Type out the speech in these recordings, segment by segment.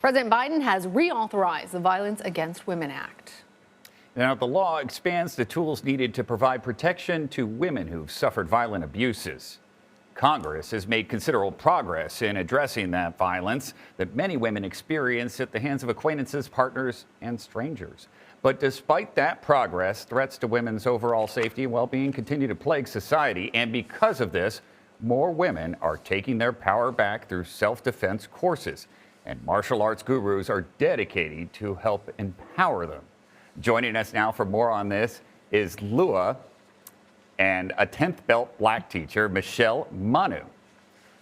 President Biden has reauthorized the Violence Against Women Act. Now, the law expands the tools needed to provide protection to women who've suffered violent abuses. Congress has made considerable progress in addressing that violence that many women experience at the hands of acquaintances, partners, and strangers. But despite that progress, threats to women's overall safety and well-being continue to plague society. And because of this, more women are taking their power back through self-defense courses. And martial arts gurus are dedicated to help empower them. Joining us now for more on this is Hula and a 10th belt black teacher, Michelle Manu.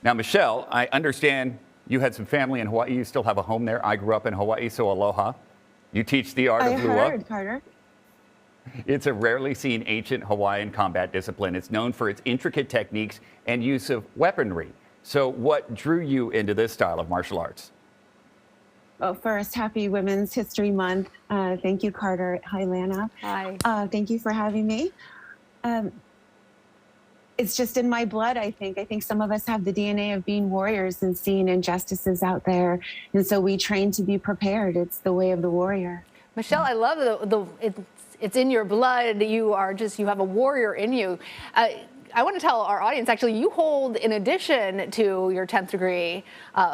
Now, Michelle, I understand you had some family in Hawaii. You still have a home there. I grew up in Hawaii, so aloha. You teach the art of Hula. I heard, Carter. It's a rarely seen ancient Hawaiian combat discipline. It's known for its intricate techniques and use of weaponry. So what drew you into this style of martial arts? Well, first, happy Women's History Month. Thank you, Carter. Hi, Lana. Hi. Thank you for having me. It's just in my blood, I think. I think some of us have the DNA of being warriors and seeing injustices out there. And so we train to be prepared. It's the way of the warrior. Michelle, I love it's in your blood. You have a warrior in you. I want to tell our audience, actually, you hold, in addition to your 10th degree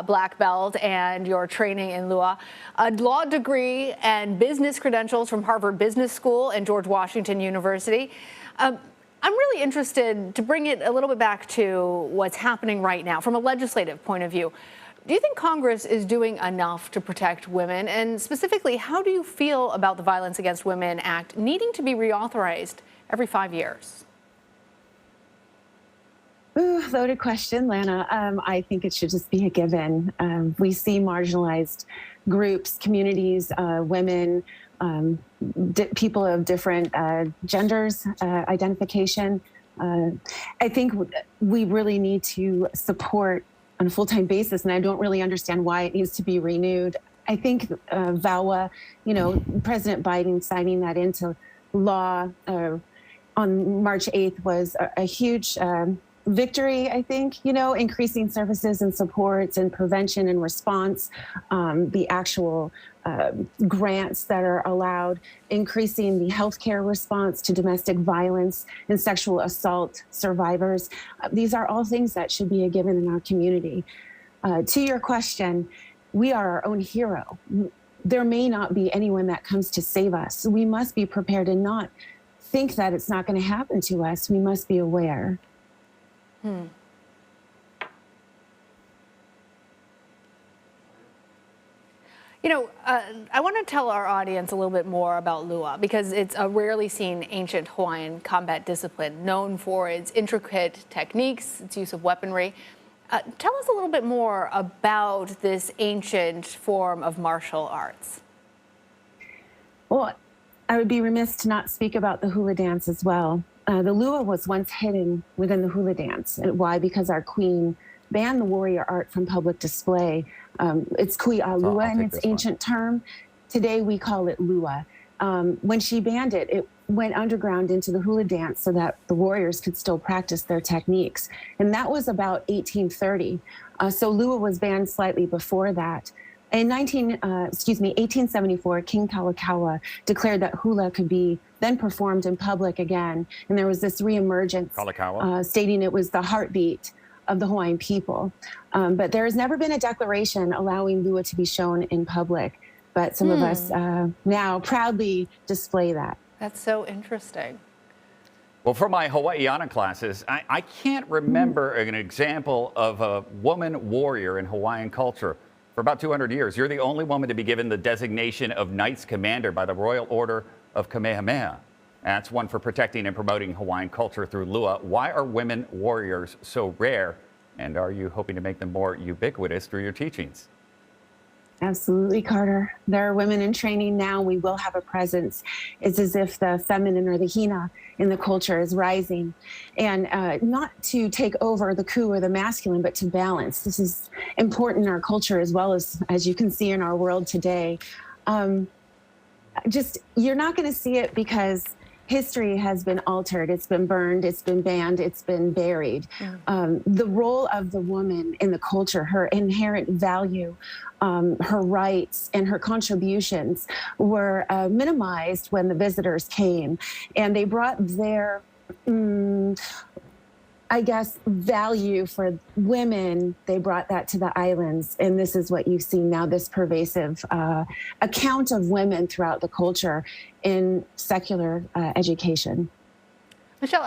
black belt and your training in Lua, a law degree and business credentials from Harvard Business School and George Washington University. I'm really interested to bring it a little bit back to what's happening right now from a legislative point of view. Do you think Congress is doing enough to protect women? And specifically, how do you feel about the Violence Against Women Act needing to be reauthorized every 5 years? Ooh, loaded question, Lana. I think it should just be a given. We see marginalized groups, communities, women, people of different genders, identification. I think we really need to support on a full-time basis, and I don't really understand why it needs to be renewed. I think VAWA, President Biden signing that into law on March 8th was a huge victory, I think, increasing services and supports and prevention and response, the actual grants that are allowed, increasing the healthcare response to domestic violence and sexual assault survivors. These are all things that should be a given in our community. To your question, we are our own hero. There may not be anyone that comes to save us. We must be prepared and not think that it's not going to happen to us. We must be aware. I want to tell our audience a little bit more about Lua because it's a rarely seen ancient Hawaiian combat discipline known for its intricate techniques, its use of weaponry. Tell us a little bit more about this ancient form of martial arts. Well, I would be remiss to not speak about the hula dance as well. The Lua was once hidden within the hula dance. And why? Because our queen banned the warrior art from public display. It's kui a lua in its ancient term. Today we call it Lua. When she banned it, it went underground into the hula dance so that the warriors could still practice their techniques. And that was about 1830. So Lua was banned slightly before that. In 1874, King Kalakaua declared that hula could be then performed in public again. And there was this reemergence stating it was the heartbeat of the Hawaiian people. But there has never been a declaration allowing Lua to be shown in public. But some of us now proudly display that. That's so interesting. Well, for my Hawaiiana classes, I can't remember an example of a woman warrior in Hawaiian culture. For about 200 years, you're the only woman to be given the designation of Knights Commander by the Royal Order of Kamehameha. That's one for protecting and promoting Hawaiian culture through Lua. Why are women warriors so rare? And are you hoping to make them more ubiquitous through your teachings? Absolutely, Carter. There are women in training now. We will have a presence. It's as if the feminine or the hina in the culture is rising. And not to take over the ku or the masculine, but to balance. This is important in our culture as well as you can see in our world today. You're not going to see it because history has been altered. It's been burned, it's been banned, it's been buried. The role of the woman in the culture, her inherent value, her rights and her contributions were minimized when the visitors came, and they brought their I guess, value for women, they brought that to the islands. And this is what you see now, this pervasive account of women throughout the culture in secular education.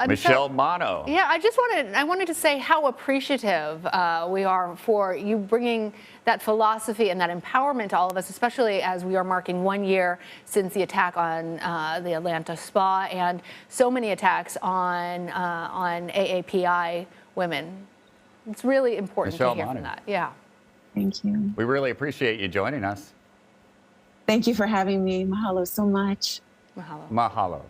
Michelle Manu. Yeah, I wanted to say how appreciative we are for you bringing that philosophy and that empowerment to all of us, especially as we are marking 1 year since the attack on the Atlanta spa and so many attacks on AAPI women. It's really important Michelle to hear Manu. from that. Yeah. Thank you. We really appreciate you joining us. Thank you for having me. Mahalo so much. Mahalo. Mahalo.